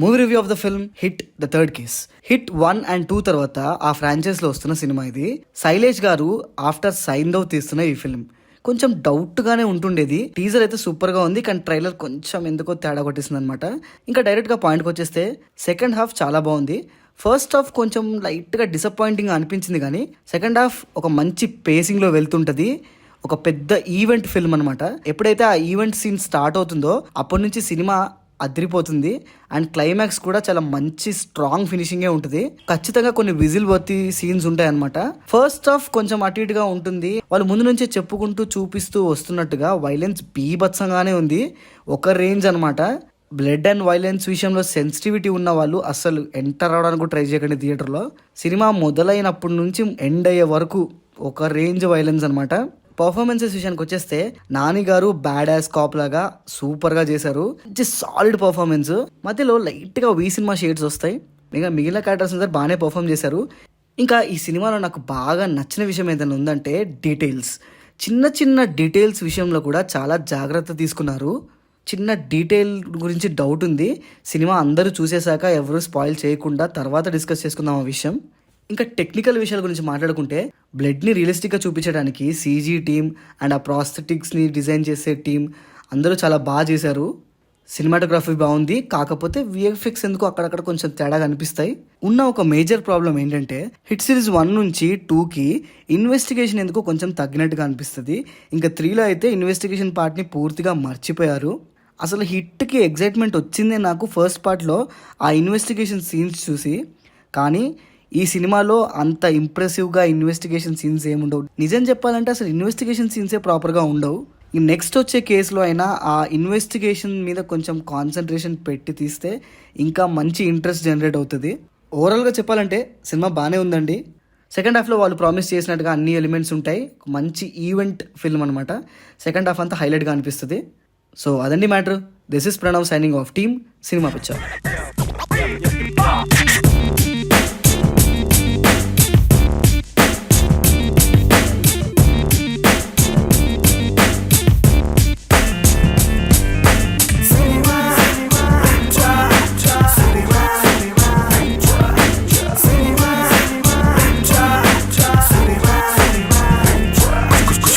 Movie review of the film hit the third case. Hit 1 and 2 తర్వాత ఆ franchise లో వస్తున్న సినిమా ఇది. శైలేష్ గారు ఆఫ్టర్ సైందవ్ తీస్తున్న ఈ ఫిల్మ్ కొంచెం డౌట్ గానే ఉంటుండేది. టీజర్ అయితే సూపర్ గా ఉంది, కానీ ట్రైలర్ కొంచెం ఎందుకో తేడా కొట్టేసింది అనమాట. ఇంకా డైరెక్ట్ గా పాయింట్కి వచ్చేస్తే సెకండ్ హాఫ్ చాలా బాగుంది. ఫస్ట్ హాఫ్ కొంచెం లైట్ గా డిసప్పాయింటింగ్ అనిపించింది, కానీ సెకండ్ హాఫ్ ఒక మంచి పేసింగ్ లో వెళ్తుంటది. ఒక పెద్ద ఈవెంట్ ఫిల్మ్ అనమాట. ఎప్పుడైతే ఆ ఈవెంట్ సీన్ స్టార్ట్ అవుతుందో అప్పటి నుంచి సినిమా అదిరిపోతుంది. అండ్ క్లైమాక్స్ కూడా చాలా మంచి స్ట్రాంగ్ ఫినిషింగే ఉంటుంది. ఖచ్చితంగా కొన్ని విజిల్ వర్తి సీన్స్ ఉంటాయి అనమాట. ఫస్ట్ హాఫ్ కొంచెం అటు ఇటుగా ఉంటుంది. వాళ్ళు ముందు నుంచే చెప్పుకుంటూ చూపిస్తూ వస్తున్నట్టుగా వైలెన్స్ బీభత్సంగానే ఉంది. ఒక రేంజ్ అనమాట. బ్లడ్ అండ్ వైలెన్స్ విషయంలో సెన్సిటివిటీ ఉన్న వాళ్ళు అస్సలు ఎంటర్ అవడానికి ట్రై చేయకండి థియేటర్లో. సినిమా మొదలైనప్పటి నుంచి ఎండ్ అయ్యే వరకు ఒక రేంజ్ వైలెన్స్ అనమాట. పర్ఫార్మెన్సెస్ విషయానికి వచ్చేస్తే నాని గారు బ్యాడ్ యాస్ కాప్ లాగా సూపర్ గా చేశారు. Solid performance. మధ్యలో లైట్ గా వీ సినిమా షేడ్స్ వస్తాయి. మిగిలిన క్యారెక్టర్స్ అందరు బాగానే పర్ఫార్మ్ చేశారు. ఇంకా ఈ సినిమాలో నాకు బాగా నచ్చిన విషయం ఏదైనా ఉందంటే డీటెయిల్స్. చిన్న చిన్న డీటెయిల్స్ విషయంలో కూడా చాలా జాగ్రత్త తీసుకున్నారు. చిన్న డీటెయిల్ గురించి డౌట్ ఉంది. సినిమా అందరూ చూసేశాక ఎవరు స్పాయిల్ చేయకుండా తర్వాత డిస్కస్ చేసుకుందాం ఆ విషయం. ఇంకా టెక్నికల్ విషయాల గురించి మాట్లాడుకుంటే బ్లడ్ని రియలిస్టిక్గా చూపించడానికి సీజీ టీమ్ అండ్ ఆ ప్రాస్థెటిక్స్ని డిజైన్ చేసే టీం అందరూ చాలా బాగా చేశారు. సినిమాటోగ్రఫీ బాగుంది, కాకపోతే విఎఫ్ఎక్స్ ఎందుకు అక్కడక్కడ కొంచెం తేడాగా అనిపిస్తాయి. ఉన్న ఒక మేజర్ ప్రాబ్లం ఏంటంటే హిట్ సిరీస్ 1 నుంచి 2కి ఇన్వెస్టిగేషన్ ఎందుకు కొంచెం తగ్గినట్టుగా అనిపిస్తుంది. ఇంకా 3లో అయితే ఇన్వెస్టిగేషన్ పార్ట్ని పూర్తిగా మర్చిపోయారు. అసలు హిట్కి ఎగ్జైట్మెంట్ వచ్చిందే నాకు ఫస్ట్ పార్ట్లో ఆ ఇన్వెస్టిగేషన్ సీన్స్ చూసి. కానీ ఈ సినిమాలో అంత ఇంప్రెసివ్గా ఇన్వెస్టిగేషన్ సీన్స్ ఏముండవు. నిజం చెప్పాలంటే అసలు ఇన్వెస్టిగేషన్ సీన్సే ప్రాపర్గా ఉండవు. ఈ నెక్స్ట్ వచ్చే కేసులో అయినా ఆ ఇన్వెస్టిగేషన్ మీద కొంచెం కాన్సన్ట్రేషన్ పెట్టి తీస్తే ఇంకా మంచి ఇంట్రెస్ట్ జనరేట్ అవుతుంది. ఓవరాల్గా చెప్పాలంటే సినిమా బాగానే ఉందండి. సెకండ్ హాఫ్లో వాళ్ళు ప్రామిస్ చేసినట్టుగా అన్ని ఎలిమెంట్స్ ఉంటాయి. మంచి ఈవెంట్ ఫిల్మ్ అనమాట. సెకండ్ హాఫ్ అంతా హైలైట్గా అనిపిస్తుంది. సో అదండి matter. This is Pranav signing off team cinema picture.